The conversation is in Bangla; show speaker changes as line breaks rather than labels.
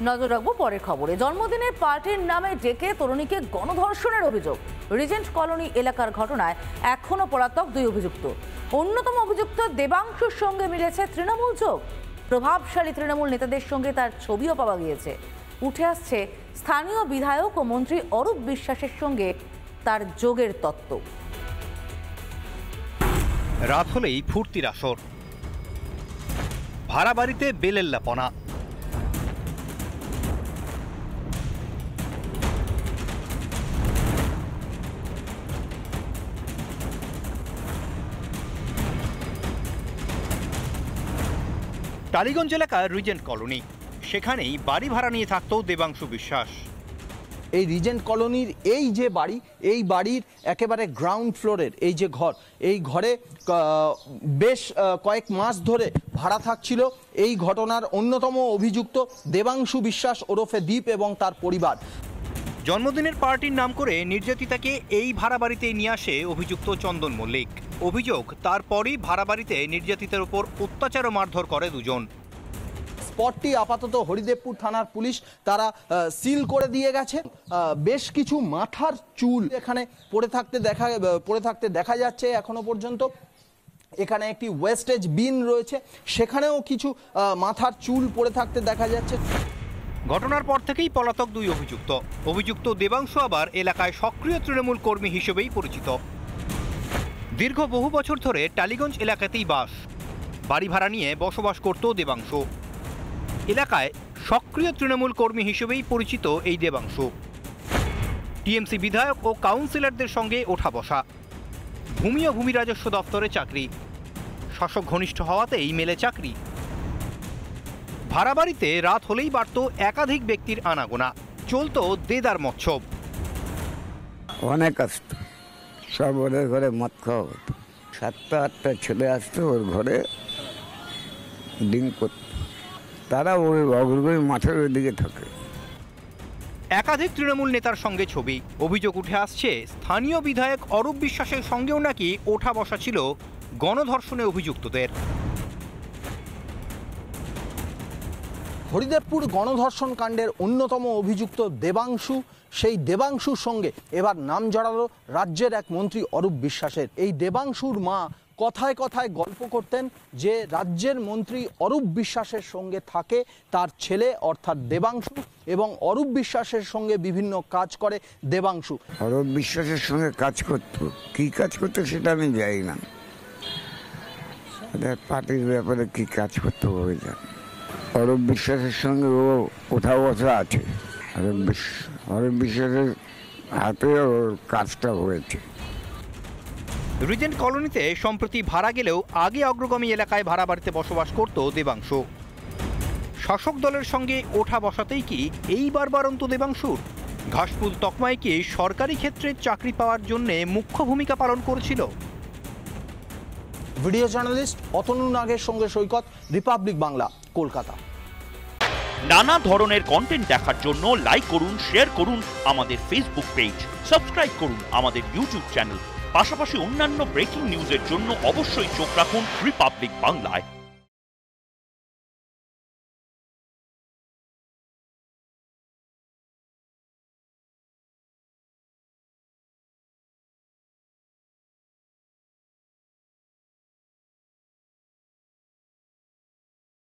নজর রাখবো পরের খবরে। জন্মদিনে পার্টির নামে ডেকে তরুণীকে গণধর্ষণের অভিযোগ। রিজেন্ট কলোনি এলাকার ঘটনায় এখনো পলাতক দুই অভিযুক্ত। অন্যতম অভিযুক্ত দেবাংশুর সঙ্গে মিলেছে তৃণমূল যোগ। প্রভাবশালী তৃণমূল নেতাদের সঙ্গে তার ছবিও পাওয়া গিয়েছে। উঠে আসছে স্থানীয় বিধায়ক ও মন্ত্রী অরূপ বিশ্বাসের সঙ্গে তার যোগের তত্ত্ব।
রাত হলেই ফুর্তির আসর, ভাড়া বাড়িতে বেলেল্লাপনা। টালিগঞ্জ এলাকার রিজেন্ট কলোনি, সেখানেই বাড়ি ভাড়া নিয়ে থাকতো দেবাংশু বিশ্বাস।
এই রিজেন্ট কলোনির এই যে বাড়ি, এই বাড়ির একেবারে গ্রাউন্ড ফ্লোরের এই যে ঘর, এই ঘরে বেশ কয়েক মাস ধরে ভাড়া থাকছিল এই ঘটনার অন্যতম অভিযুক্ত দেবাংশু বিশ্বাস ওরফে দীপ এবং তার পরিবার।
জন্মদিনের পার্টির নাম করে নির্যাতিতাকে এই ভাড়া বাড়িতে নিয়ে আসে অভিযুক্ত চন্দন মল্লিক। অভিযোগ, তারপরই ভাড়া বাড়িতে নির্যাতিতার উপর অত্যাচার ও মারধর করে দুজন।
স্পটটি আপাতত হরিদেবপুর থানার পুলিশ তারা সিল করে দিয়ে গেছে। বেশ কিছু মাথার চুল এখানে পড়ে থাকতে দেখা যাচ্ছে এখনো পর্যন্ত। এখানে একটি ওয়েস্টেজ বিন রয়েছে, সেখানেও কিছু মাথার চুল পড়ে থাকতে দেখা যাচ্ছে।
ঘটনার পর থেকেই পলাতক দুই অভিযুক্ত। অভিযুক্ত দেবাংশু আবার এলাকায় সক্রিয় তৃণমূল কর্মী হিসেবেই পরিচিত। দীর্ঘ বহু বছর ধরে টালিগঞ্জ এলাকাতেই বাস। বাড়ি ভাড়া নিয়ে বসবাস করত দেবাংশু। এলাকায় সক্রিয় তৃণমূল কর্মী হিসেবেই পরিচিত এই দেবাংশু। টিএমসি বিধায়ক ও কাউন্সিলরদের সঙ্গে ওঠা বসা। ভূমি ও ভূমি রাজস্ব দপ্তরে চাকরি। শাসক ঘনিষ্ঠ হওয়াতেই মেলে চাকরি। ভাড়া বাড়িতে রাত হলেই বাড়ত একাধিক ব্যক্তির আনাগোনা। চলত দেদার মৎসব।
অনেক আসতো, সব ওদের ঘরে মদ খাওয়া হতো। 7টা-8টা ছেলে আসতো ওর ঘরে ডিম করত। তারা ওই অগ্রগণী মাঠের ওই দিকে থাকে।
একাধিক তৃণমূল নেতার সঙ্গে ছবি। অভিযোগ উঠে আসছে স্থানীয় বিধায়ক অরূপ বিশ্বাসের সঙ্গেও নাকি ওঠা বসা ছিল গণধর্ষণে অভিযুক্তদের।
হরিদেবপুর গণধর্ষণ কাণ্ডের অন্যতম অভিযুক্ত দেবাংশু, সেই দেবাংশুর সঙ্গে এবার নাম জড়ালো রাজ্যের এক মন্ত্রী অরূপ বিশ্বাসের। এই দেবাংশুর মা কথায় কথায় গল্প করতেন যে রাজ্যের মন্ত্রী অরূপ বিশ্বাসের সঙ্গে থাকে তার ছেলে অর্থাৎ দেবাংশু, এবং অরূপ বিশ্বাসের সঙ্গে বিভিন্ন কাজ করে দেবাংশু।
অরূপ বিশ্বাসের সঙ্গে কাজ করতো, কি কাজ করতো সেটা আমি জানি না। পার্টির ব্যাপারে কি কাজ করতে হবে জানি। অরূপ বিশ্বাসের সঙ্গে ও কোথাও বসা আছে। অরূপ বিশ্বাসের হাতে ওর কাজটা হয়েছে।
রিজেন্ট কলোনিতে সম্প্রতি ভাড়া গেলেও আগে অগ্রগামী এলাকায় ভাড়া বাড়িতে বসবাস করত দেবাংশু। শাসক দলের সঙ্গে ওঠা বসাতেই কি এইবার বারন্ত দেবাংশুর? ঘাসফুল তকমায় কি সরকারি ক্ষেত্রে চাকরি পাওয়ার জন্য মুখ্য ভূমিকা পালন করেছিল?
ভিডিও জার্নালিস্ট অতনু নাগের সঙ্গে সৈকত, রিপাবলিক বাংলা, কলকাতা।
নানা ধরনের কন্টেন্ট দেখার জন্য লাইক করুন, শেয়ার করুন আমাদের ফেসবুক পেজ, সাবস্ক্রাইব করুন আমাদের ইউটিউব চ্যানেল। পাশাপাশি অন্যান্য ব্রেকিং নিউজের জন্য অবশ্যই চোখ রাখুন রিপাবলিক বাংলায়।